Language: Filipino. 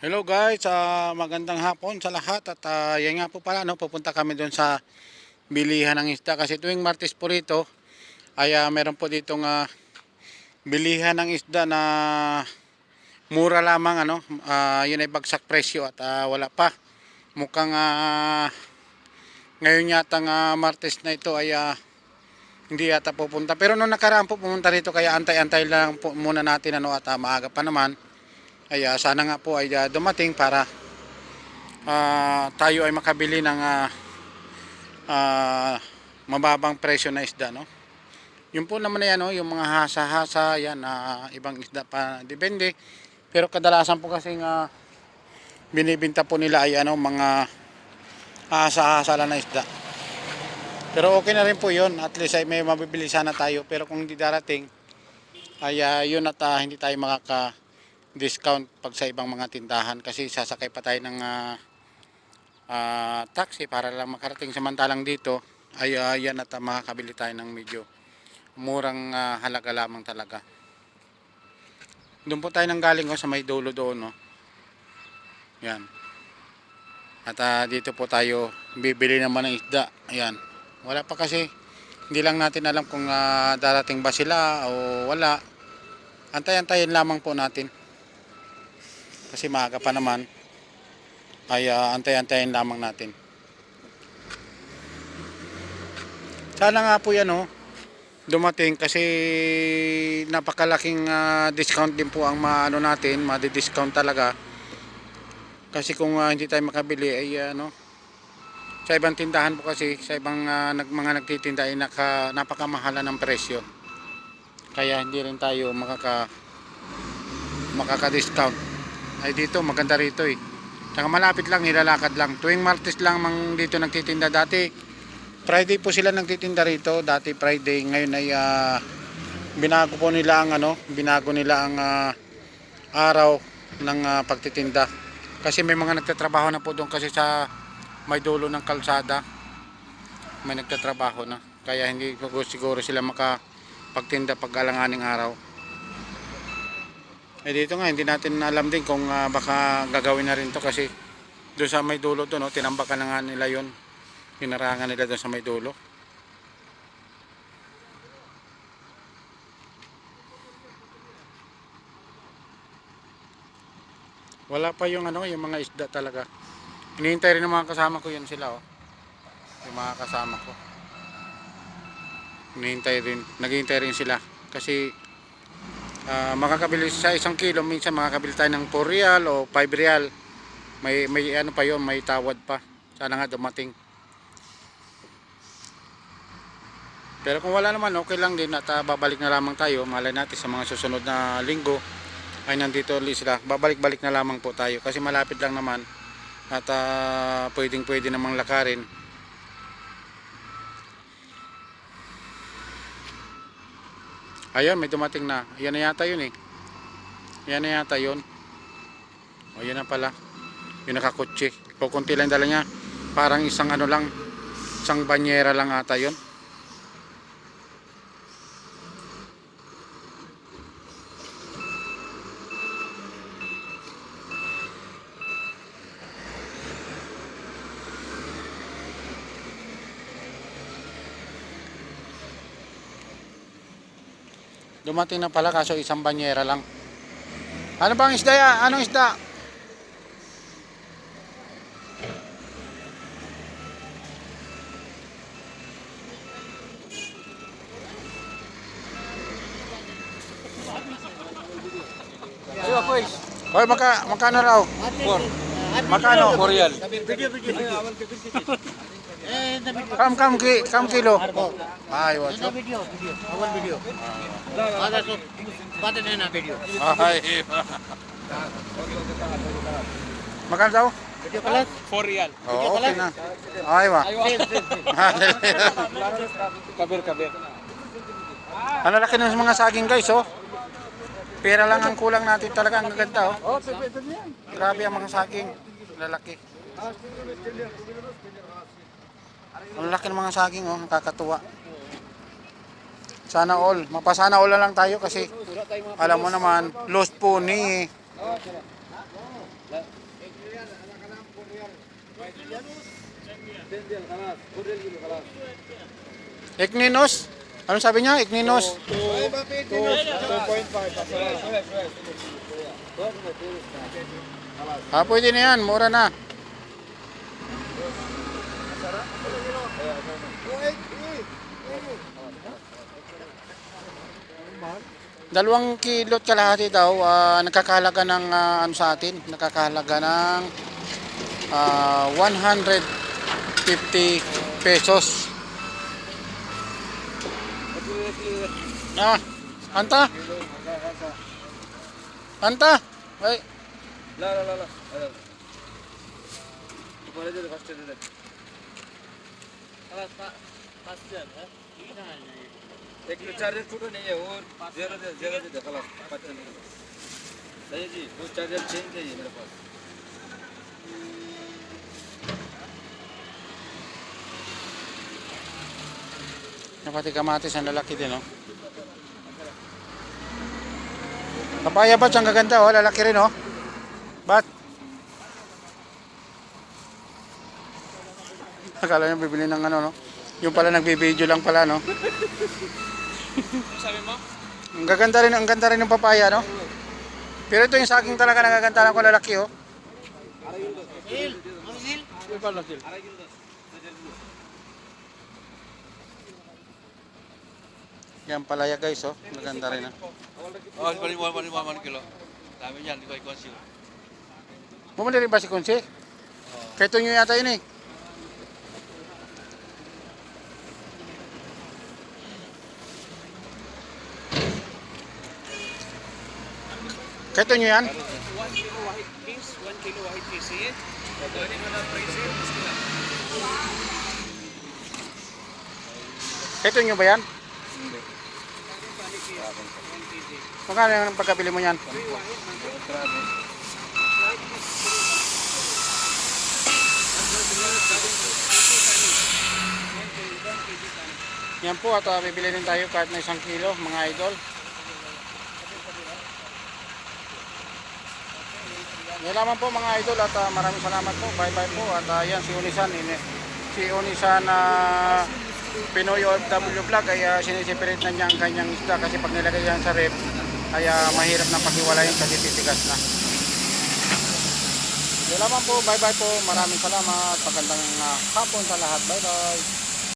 Hello guys, magandang hapon sa lahat at yan nga po pala pupunta kami doon sa bilihan ng isda kasi tuwing Martes po rito ay meron po ditong bilihan ng isda na mura lamang yun ay bagsak presyo at wala pa. Mukhang ngayon yata Martes na ito ay hindi yata pupunta. Pero nung nakaraan po pumunta rito kaya antay-antay lang po muna natin at maaga pa naman. Ay sana nga po ay dumating para tayo ay makabili ng mababang presyo na isda, no? Yun po naman yan, no? Yung mga hasa-hasa yan, ibang isda pa depende. Pero kadalasan po kasi binibinta po nila ay mga hasa-hasa lang na isda. Pero okay na rin po yun, at least ay may mabibili sana tayo. Pero kung hindi darating ay yun at hindi tayo discount pag sa ibang mga tindahan kasi sasakay pa tayo ng taxi para lang makarating, samantalang dito ay yan at makakabili tayo ng medyo murang halaga lamang talaga. Doon po tayo nang galing sa may dulo doon, no? Yan. At dito po tayo bibili naman ng isda. Ayan. Wala pa kasi, hindi lang natin alam kung darating ba sila o wala. Antay-antayin lamang po natin. Kasi maaga pa naman ay antay-antayin lamang natin. Sana nga po yan dumating kasi napakalaking discount din po ang natin, madi-discount talaga. Kasi kung hindi tayo makabili ay sa ibang tindahan po kasi, sa ibang mga nagtitinda ay napakamahala ng presyo. Kaya hindi rin tayo makaka-discount. Ay dito maganda rito Tsaka malapit lang, nilalakad lang. Tuwing Martes lang dito nagtitinda dati. Friday po sila nagtitinda rito. Dati Friday, ngayon ay binago nila ang araw ng pagtitinda. Kasi may mga nagtatrabaho na po doon kasi sa may dulo ng kalsada. May nagtatrabaho na. Kaya hindi siguro sila makapagtinda pag alanganing araw. Dito nga hindi natin alam din kung baka gagawin na rin to kasi doon sa may dulo to, tinambakan na nga nila yon, hinarangan nila doon sa may dulo. Wala pa yung yung mga isda talaga. Hinihintay rin ng mga kasama ko yun sila yung mga kasama ko. Naghihintay rin sila kasi makakabili sa 1 kilo, minsan makakabili tayo ng 4 real o 5 real. May pa yon, may tawad pa. Sana nga dumating. Pero kung wala naman, okay lang din at babalik na lamang tayo. Malay natin sa mga susunod na linggo ay nandito ulit sila. Babalik-balik na lamang po tayo kasi malapit lang naman at pwede namang lakarin. Ayun, may dumating na. Yan na yata yun Yan na yata yun. O yan na pala. Yung nakakotse. Kukunti lang dala niya. Parang isang isang banyera lang ata yun. Dumating na pala kaso isang banyera lang. Ano bang isda ya? Anong isda? Hoy, magkano raw? 4. Magkano? 4 real. Kam kilo. Ay, what? Video. Awal video. Ada tu. Pada na video. Ay. Magkano daw? Video kalat. 4 real. Oo, okay na. Ay, wa. Kabir. Ano laki ng mga saging guys, Pera lang ang kulang natin talaga, ang ganda, Grabe ang mga saging, lalaki. Ang laki ng mga saging, nakakatuwa. Sana all, mapasana all na lang tayo kasi alam mo naman, lost pony. Igninos? Anong sabi niya? Igninos? 2.5. Pwede na yan. Mura na. Dalawang kilot kalahati daw, nakakahalaga ng ano sa atin, nakakahalaga ng 150 pesos. Anta? Anta? Ay, ला ला ला ला ऊपर दे first they दे एक तो चार्जर टूटा नहीं है और जरा दे दे खलास 5 चल सही जी वो चार्जर चेंज चाहिए मेरे पास napati kamatis ang lalaki din, oh. Papaya ba? Ang gaganda, oh. Lalaki rin, oh. Ba't? Akala niya bibili ng ano, no? Yung pala nagbibideo lang pala, no? Sabi mo? Ang gaganda rin, ang ganda rin ng papaya, no? Pero ito yung saging talaga nagaganda ko lalaki, oh. Yan palaya, guys, oh. Maganda rin, ah. Oh, 1 kilo. Dami yan, di ko i-conceal. Bumili rin ba si Kunsi? Kaya ito nyo yata yun, eh. Kaya ito nyo yan? 1 kilo white peas, 1 kilo white peas. Sige. Dali mo na price it. Kaya ito nyo ba yan? Magkano yung pagkabili mo yan? Yan po at bibili rin tayo kahit na 1 kilo mga idol. Yan lamang po mga idol at maraming salamat po. Bye bye po at yan si Unisan Pinoy OFW vlog ay sinisipirit na niya ang kanyang isda kasi pag nilagay yan sa rep ay mahirap na pakiwalayin kasi titigas na. Yan lamang po. Bye bye po. Maraming salamat. Magandang hapon sa lahat. Bye bye.